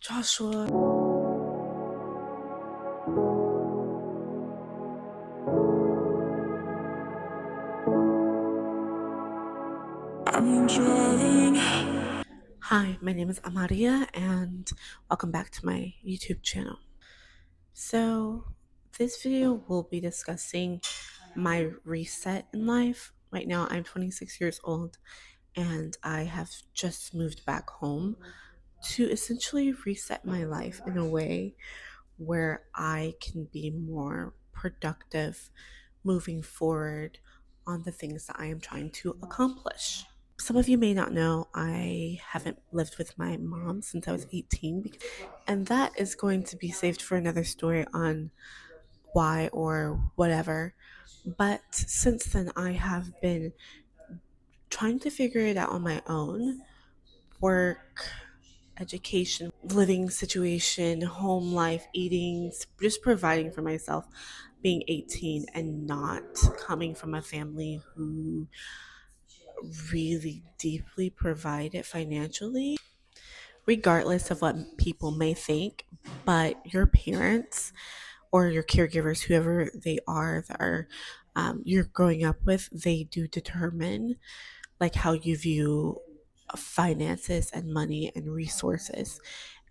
Joshua. I'm driving. Hi, my name is Amaria, and welcome back to my YouTube channel. So, this video will be discussing my reset in life. Right now, I'm 26 years old, and I have just moved back home to essentially reset my life in a way where I can be more productive moving forward on the things that I am trying to accomplish. Some of you may not know I haven't lived with my mom since I was 18, and that is going to be saved for another story on why or whatever. But since then, I have been trying to figure it out on my own: work, education, living situation, home life, eating, just providing for myself, being 18 and not coming from a family who really deeply provided financially, regardless of what people may think. But your parents or your caregivers, whoever they are that are you're growing up with, they do determine like how you view finances and money and resources.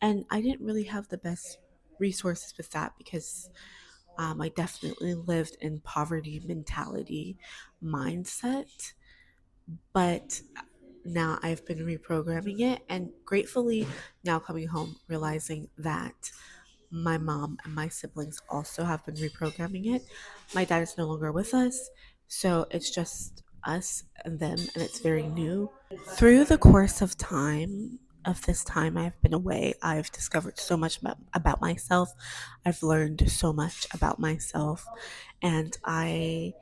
And I didn't really have the best resources with that because I definitely lived in poverty mentality mindset. But now I've been reprogramming it, and gratefully now coming home realizing that my mom and my siblings also have been reprogramming it. My dad is no longer with us, so it's just us and them, and it's very new. Through the course of this time I've been away, I've discovered so much about myself. I've learned so much about myself, and I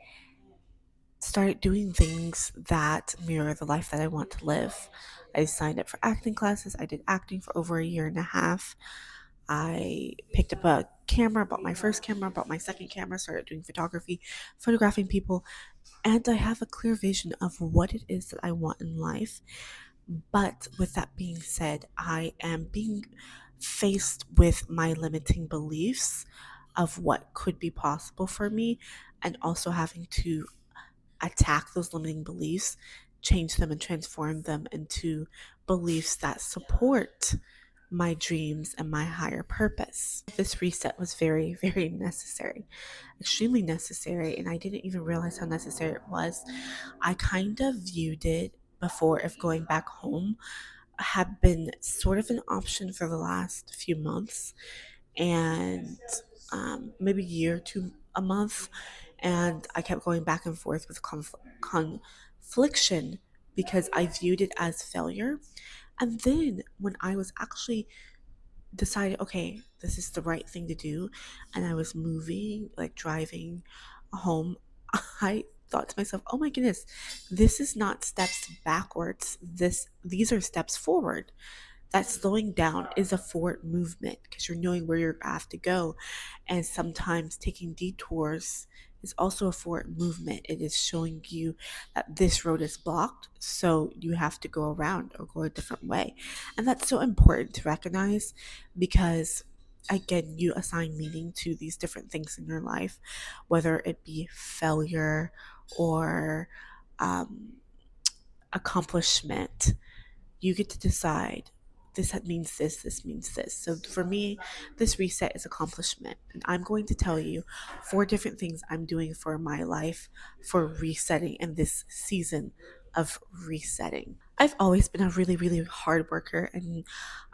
started doing things that mirror the life that I want to live. I signed up for acting classes. I did acting for over a year and a half. I picked up a camera, bought my first camera, bought my second camera, started doing photography, photographing people, and I have a clear vision of what it is that I want in life. But with that being said, I am being faced with my limiting beliefs of what could be possible for me, and also having to attack those limiting beliefs, change them, and transform them into beliefs that support my dreams and my higher purpose. This reset was very, very necessary, extremely necessary, and I didn't even realize how necessary it was. I kind of viewed it before if going back home had been sort of an option for the last few months, and maybe a year to a month, and I kept going back and forth with confliction because I viewed it as failure. And then when I was actually decided, okay, this is the right thing to do, and I was moving, like driving home, I thought to myself, oh my goodness, this is not steps backwards. These are steps forward. That slowing down is a forward movement because you're knowing where you have to go. And sometimes taking detours is also a forward movement. It is showing you that this road is blocked, so you have to go around or go a different way. And that's so important to recognize because, again, you assign meaning to these different things in your life, whether it be failure or um, accomplishment. You get to decide, this means this means this. So for me, this reset is accomplishment. And I'm going to tell you 4 different things I'm doing for my life for resetting in this season of resetting. I've always been a really, really hard worker, and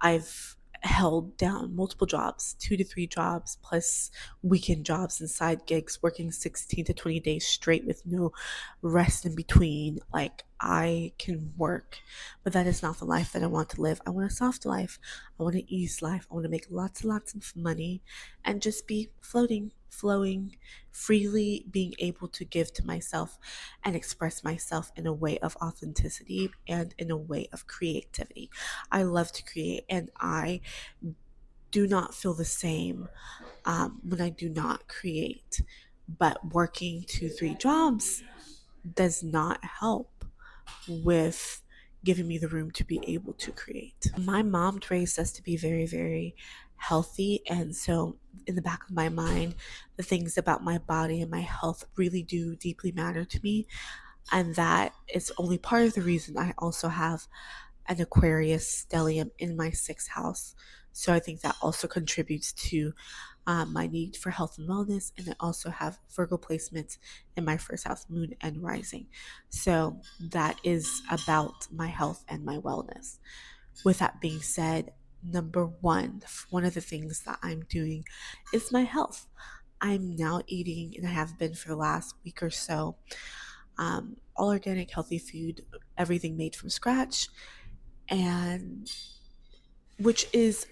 I've held down multiple jobs, 2 to 3 jobs, plus weekend jobs and side gigs, working 16 to 20 days straight with no rest in between. Like, I can work, but that is not the life that I want to live. I want a soft life. I want an ease life. I want to make lots and lots of money and just be floating, flowing, freely being able to give to myself and express myself in a way of authenticity and in a way of creativity. I love to create, and I do not feel the same when I do not create. But working 2, 3 jobs does not help with giving me the room to be able to create. My mom raised us to be very, very healthy, and so in the back of my mind, the things about my body and my health really do deeply matter to me, and that is only part of the reason I also have an Aquarius stellium in my sixth house. So I think that also contributes to my need for health and wellness. And I also have Virgo placements in my first house, moon and rising. So that is about my health and my wellness. With that being said, number one of the things that I'm doing is my health. I'm now eating, and I have been for the last week or so, all organic, healthy food, everything made from scratch, and which is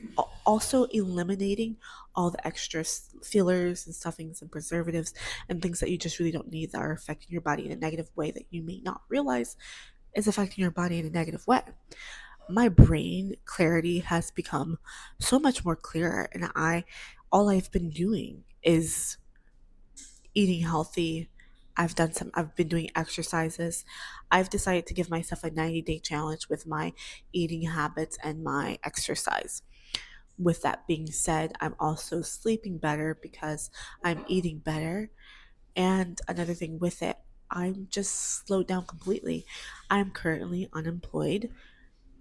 also eliminating all the extra fillers and stuffings and preservatives and things that you just really don't need that are affecting your body in a negative way that you may not realize is affecting your body in a negative way. My brain clarity has become so much more clearer, and all I've been doing is eating healthy. I've been doing exercises. I've decided to give myself a 90-day challenge with my eating habits and my exercise. With that being said, I'm also sleeping better because I'm eating better. And another thing with it, I'm just slowed down completely. I'm currently unemployed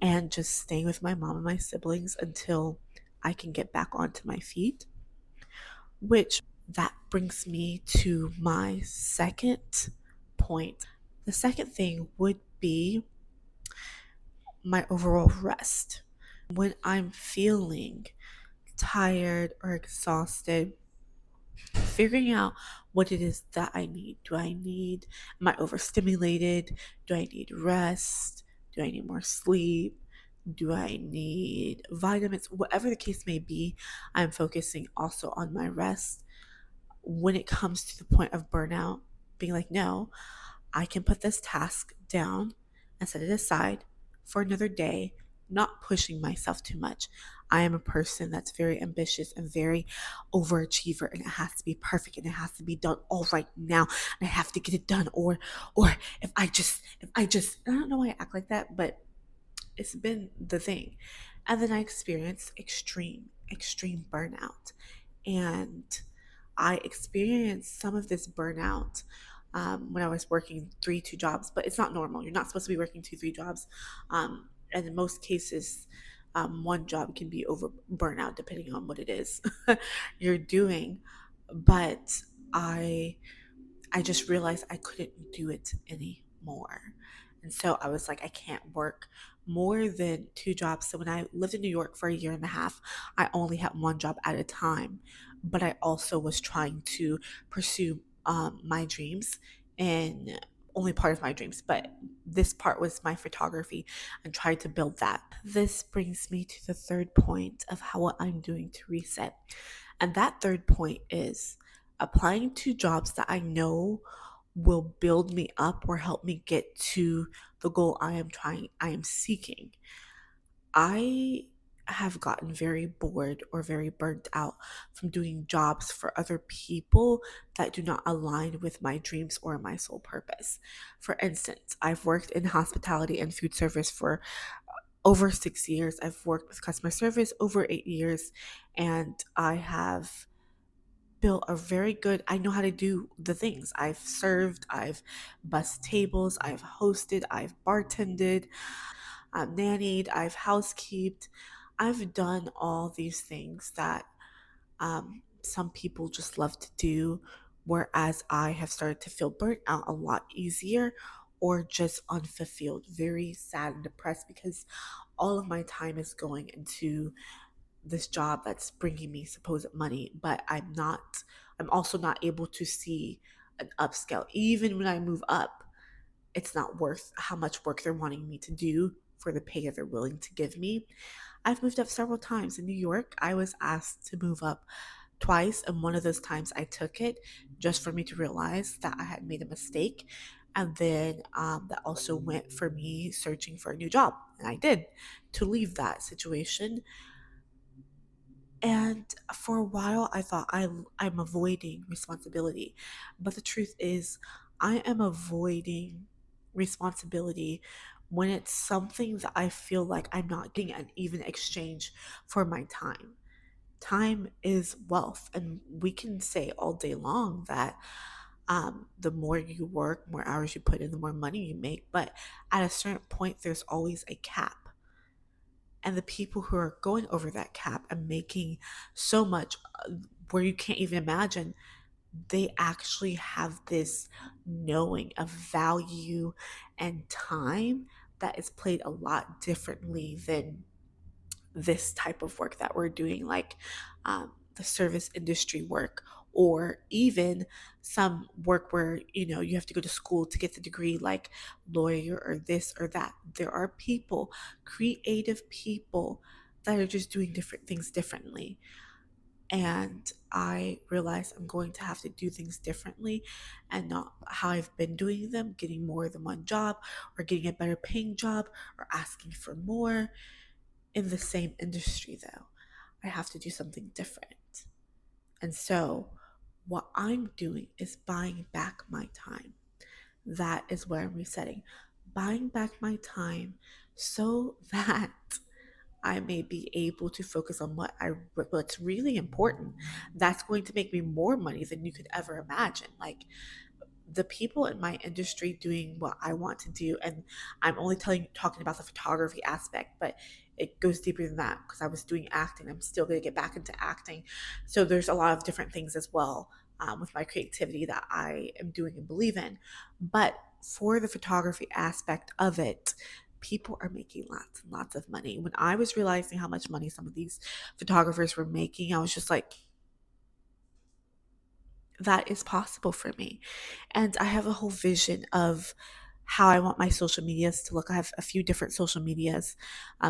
and just staying with my mom and my siblings until I can get back onto my feet, which that brings me to my second point. The second thing would be my overall rest. When I'm feeling tired or exhausted, figuring out what it is that I need. Am I overstimulated? Do I need rest? Do I need more sleep? Do I need vitamins? Whatever the case may be, I'm focusing also on my rest. When it comes to the point of burnout, being like, no, I can put this task down and set it aside for another day, not pushing myself too much. I am a person that's very ambitious and very overachiever, and it has to be perfect and it has to be done all right now. And I have to get it done, or if I just I don't know why I act like that, but it's been the thing. And then I experienced extreme burnout. And I experienced some of this burnout when I was working two jobs, but it's not normal. You're not supposed to be working three jobs. And in most cases, one job can be over burnout depending on what it is you're doing. But I I just realized I couldn't do it anymore. And so I was like, I can't work more than two jobs. So when I lived in New York for a year and a half, I only had one job at a time. But I also was trying to pursue my dreams, and only part of my dreams, but this part was my photography and tried to build that. This brings me to the third point of how what I'm doing to reset. And that third point is applying to jobs that I know will build me up or help me get to the goal I am seeking. I have gotten very bored or very burnt out from doing jobs for other people that do not align with my dreams or my sole purpose. For instance, I've worked in hospitality and food service for over 6 years. I've worked with customer service over 8 years, and I have built a very good, I know how to do the things. I've served, I've bussed tables, I've hosted, I've bartended, I've nannied, I've housekeeped. I've done all these things that some people just love to do, whereas I have started to feel burnt out a lot easier or just unfulfilled, very sad and depressed because all of my time is going into this job that's bringing me supposed money, but I'm also not able to see an upscale. Even when I move up, it's not worth how much work they're wanting me to do for the pay that they're willing to give me. I've moved up several times. In New York, I was asked to move up twice, and one of those times I took it just for me to realize that I had made a mistake. And then that also went for me searching for a new job, and I did, to leave that situation. And for a while, I thought I'm avoiding responsibility. But the truth is, I am avoiding responsibility when it's something that I feel like I'm not getting an even exchange for my time. Time is wealth, and we can say all day long that the more you work, more hours you put in, the more money you make. But at a certain point, there's always a cap. And the people who are going over that cap and making so much where you can't even imagine, they actually have this knowing of value and time that is played a lot differently than this type of work that we're doing, like the service industry work, or even some work where you have to go to school to get the degree, like lawyer or this or that. There are people, creative people, that are just doing different things differently. And I realize I'm going to have to do things differently and not how I've been doing them, getting more than one job or getting a better paying job or asking for more in the same industry. Though I have to do something different. And so what I'm doing is buying back my time. That is where I'm resetting, buying back my time so that I may be able to focus on what's really important. That's going to make me more money than you could ever imagine. Like the people in my industry doing what I want to do, and I'm only talking about the photography aspect, but it goes deeper than that because I was doing acting. I'm still going to get back into acting. So there's a lot of different things as well with my creativity that I am doing and believe in. But for the photography aspect of it, people are making lots and lots of money. When I was realizing how much money some of these photographers were making, I was just like, that is possible for me. And I have a whole vision of how I want my social medias to look. I have a few different social medias,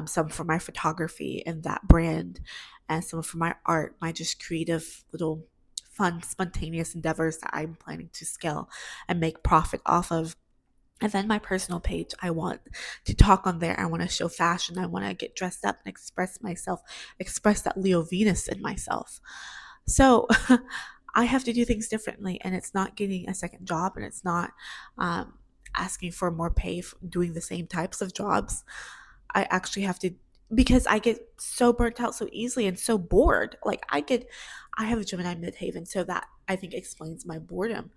some for my photography and that brand, and some for my art, my just creative little fun, spontaneous endeavors that I'm planning to scale and make profit off of. And then my personal page, I want to talk on there. I want to show fashion. I want to get dressed up and express myself, express that Leo Venus in myself. So I have to do things differently, and it's not getting a second job, and it's not um, asking for more pay for doing the same types of jobs. I actually have to, because I get so burnt out so easily and so bored. I have a Gemini midhaven, so that I think explains my boredom.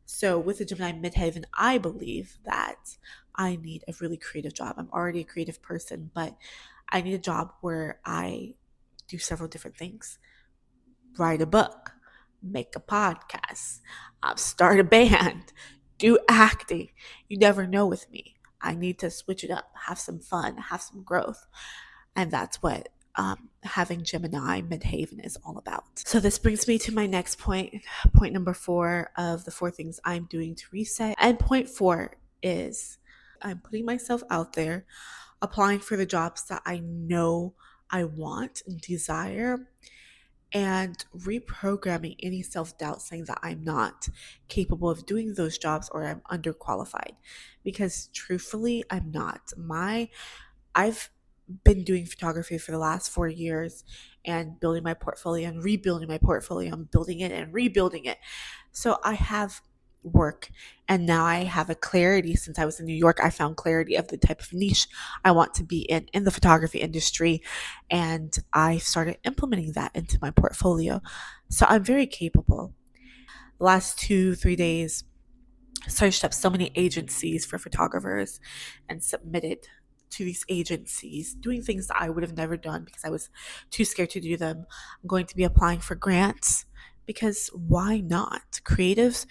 So with the Gemini midhaven, I believe that I need a really creative job. I'm already a creative person, but I need a job where I do several different things: write a book, make a podcast, start a band, do acting. You never know with me. I need to switch it up, have some fun, have some growth. And that's what having Gemini midhaven is all about. So this brings me to my next point number 4 of the 4 things I'm doing to reset. And point 4 is I'm putting myself out there, applying for the jobs that I know I want and desire, and reprogramming any self doubt saying that I'm not capable of doing those jobs or I'm underqualified. Because truthfully, I'm not. I've been doing photography for the last 4 years and building my portfolio and rebuilding my portfolio and building it and rebuilding it. So I have work, and now I have a clarity. Since I was in New York, I found clarity of the type of niche I want to be in the photography industry, and I started implementing that into my portfolio. So I'm very capable. The last 2-3 days, searched up so many agencies for photographers and submitted to these agencies, doing things that I would have never done because I was too scared to do them. I'm going to be applying for grants because why not? Creatives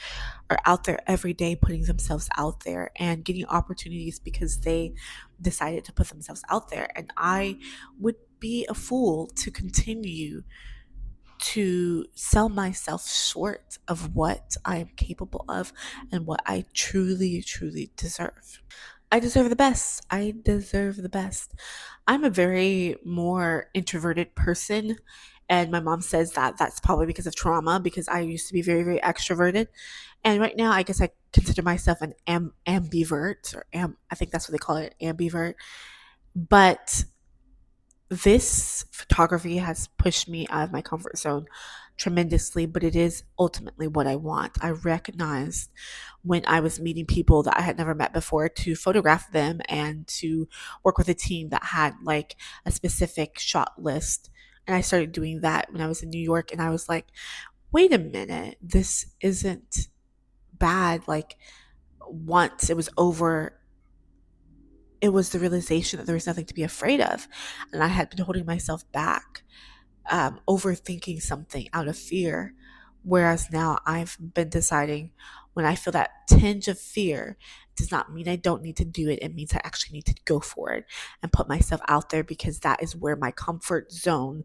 are out there every day putting themselves out there and getting opportunities because they decided to put themselves out there. And I would be a fool to continue to sell myself short of what I am capable of and what I truly, truly deserve. I deserve the best. I deserve the best. I'm a very more introverted person. And my mom says that that's probably because of trauma, because I used to be very, very extroverted. And right now, I guess I consider myself an ambivert, or I think that's what they call it, ambivert. But this photography has pushed me out of my comfort zone tremendously, but it is ultimately what I want. I recognized when I was meeting people that I had never met before to photograph them and to work with a team that had like a specific shot list. And I started doing that when I was in New York, and I was like, wait a minute, this isn't bad. Like, once it was over, it was the realization that there was nothing to be afraid of. And I had been holding myself back, overthinking something out of fear. Whereas now I've been deciding, when I feel that tinge of fear, it does not mean I don't need to do it. It means I actually need to go for it and put myself out there, because that is where my comfort zone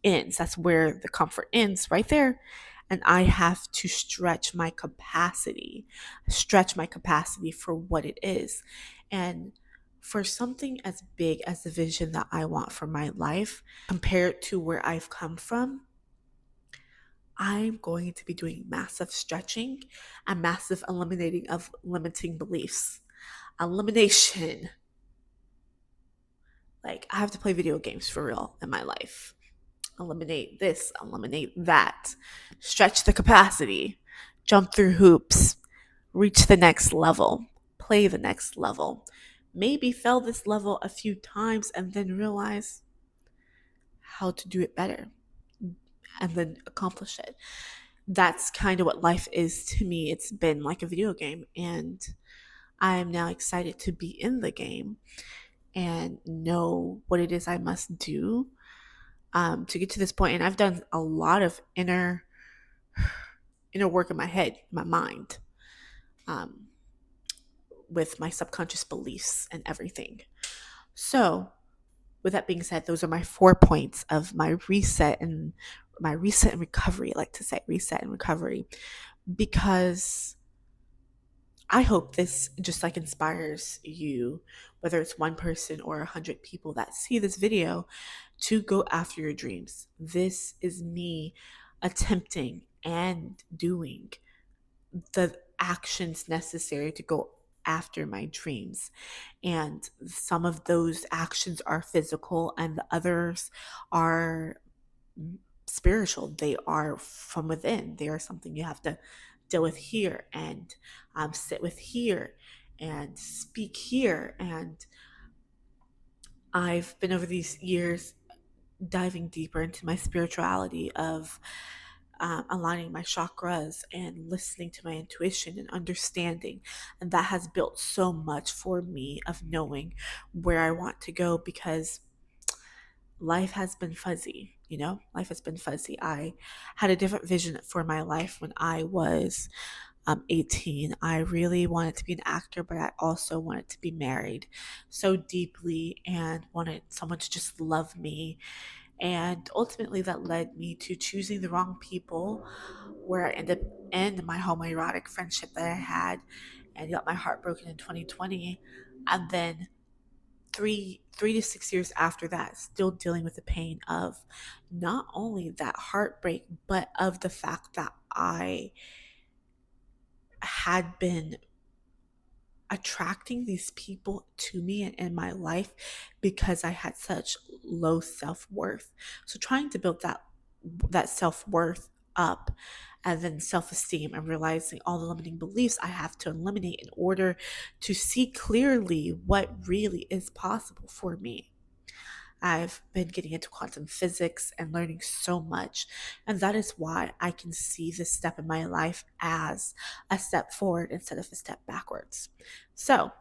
ends. That's where the comfort ends, right there. And I have to stretch my capacity for what it is. And for something as big as the vision that I want for my life, compared to where I've come from, I'm going to be doing massive stretching and massive eliminating of limiting beliefs. Elimination. Like, I have to play video games for real in my life. Eliminate this, eliminate that, stretch the capacity, jump through hoops, reach the next level, play the next level, maybe fail this level a few times and then realize how to do it better and then accomplish it. That's kind of what life is to me. It's been like a video game, and I am now excited to be in the game and know what it is I must do to get to this point. And I've done a lot of inner work in my head, my mind, um, with my subconscious beliefs and everything. So, with that being said, those are my 4 points of my reset and recovery. I like to say reset and recovery, because I hope this just like inspires you, whether it's one person or 100 people that see this video, to go after your dreams. This is me attempting and doing the actions necessary to go after my dreams. And some of those actions are physical, and the others are spiritual. They are from within. They are something you have to deal with here, and sit with here, and speak here. And I've been over these years diving deeper into my spirituality of aligning my chakras and listening to my intuition and understanding. And that has built so much for me of knowing where I want to go, because life has been fuzzy. Life has been fuzzy. I had a different vision for my life when I was 18. I really wanted to be an actor, but I also wanted to be married so deeply and wanted someone to just love me. And ultimately, that led me to choosing the wrong people, where I ended up in my homoerotic friendship that I had, and got my heart broken in 2020. And then three to 6 years after that, still dealing with the pain of not only that heartbreak, but of the fact that I had been attracting these people to me and in my life because I had such low self-worth. So trying to build that self-worth up, and then self-esteem, and realizing all the limiting beliefs I have to eliminate in order to see clearly what really is possible for me. I've been getting into quantum physics and learning so much. And that is why I can see this step in my life as a step forward instead of a step backwards. So,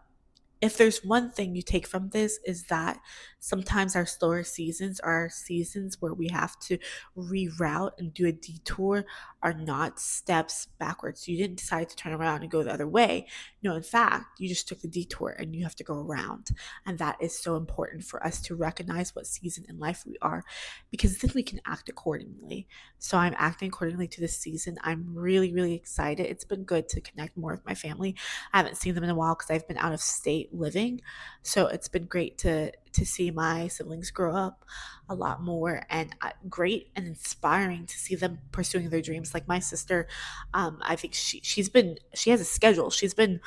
if there's one thing you take from this, is that sometimes our slower seasons are seasons where we have to reroute and do a detour, are not steps backwards. You didn't decide to turn around and go the other way. No, in fact, you just took the detour and you have to go around. And that is so important for us to recognize what season in life we are, because then we can act accordingly. So I'm acting accordingly to this season. I'm really, really excited. It's been good to connect more with my family. I haven't seen them in a while because I've been out of state living. So it's been great to see my siblings grow up a lot more, and great and inspiring to see them pursuing their dreams. Like my sister, I think she has a schedule. She's been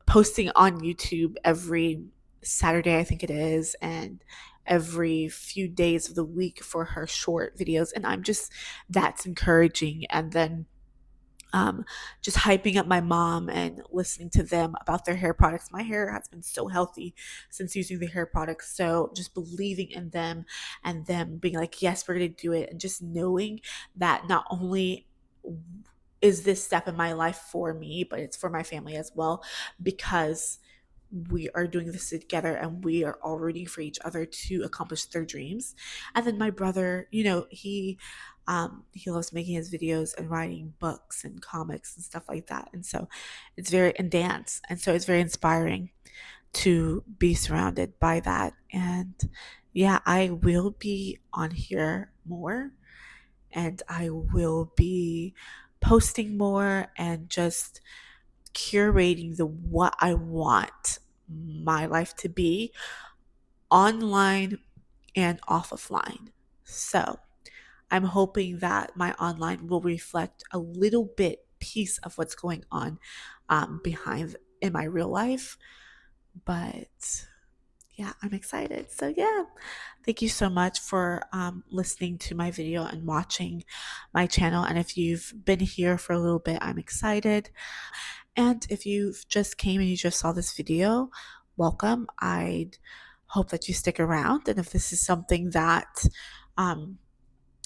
posting on YouTube every Saturday, I think it is, and every few days of the week for her short videos. And that's encouraging. And then just hyping up my mom and listening to them about their hair products. My hair has been so healthy since using the hair products. So just believing in them and them being like, yes, we're going to do it. And just knowing that not only is this step in my life for me, but it's for my family as well, because we are doing this together and we are all rooting for each other to accomplish their dreams. And then my brother, he loves making his videos and writing books and comics and stuff like that. And so and dance. And so it's very inspiring to be surrounded by that. And yeah, I will be on here more, and I will be posting more and just curating the what I want my life to be online and offline. So I'm hoping that my online will reflect a little bit piece of what's going on behind in my real life. But yeah, I'm excited. So yeah, thank you so much for listening to my video and watching my channel. And if you've been here for a little bit, I'm excited. And if you've just came and you just saw this video, welcome. I'd hope that you stick around. And if this is something that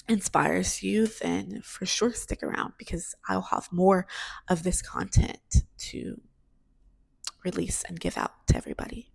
inspires you, then for sure stick around, because I'll have more of this content to release and give out to everybody.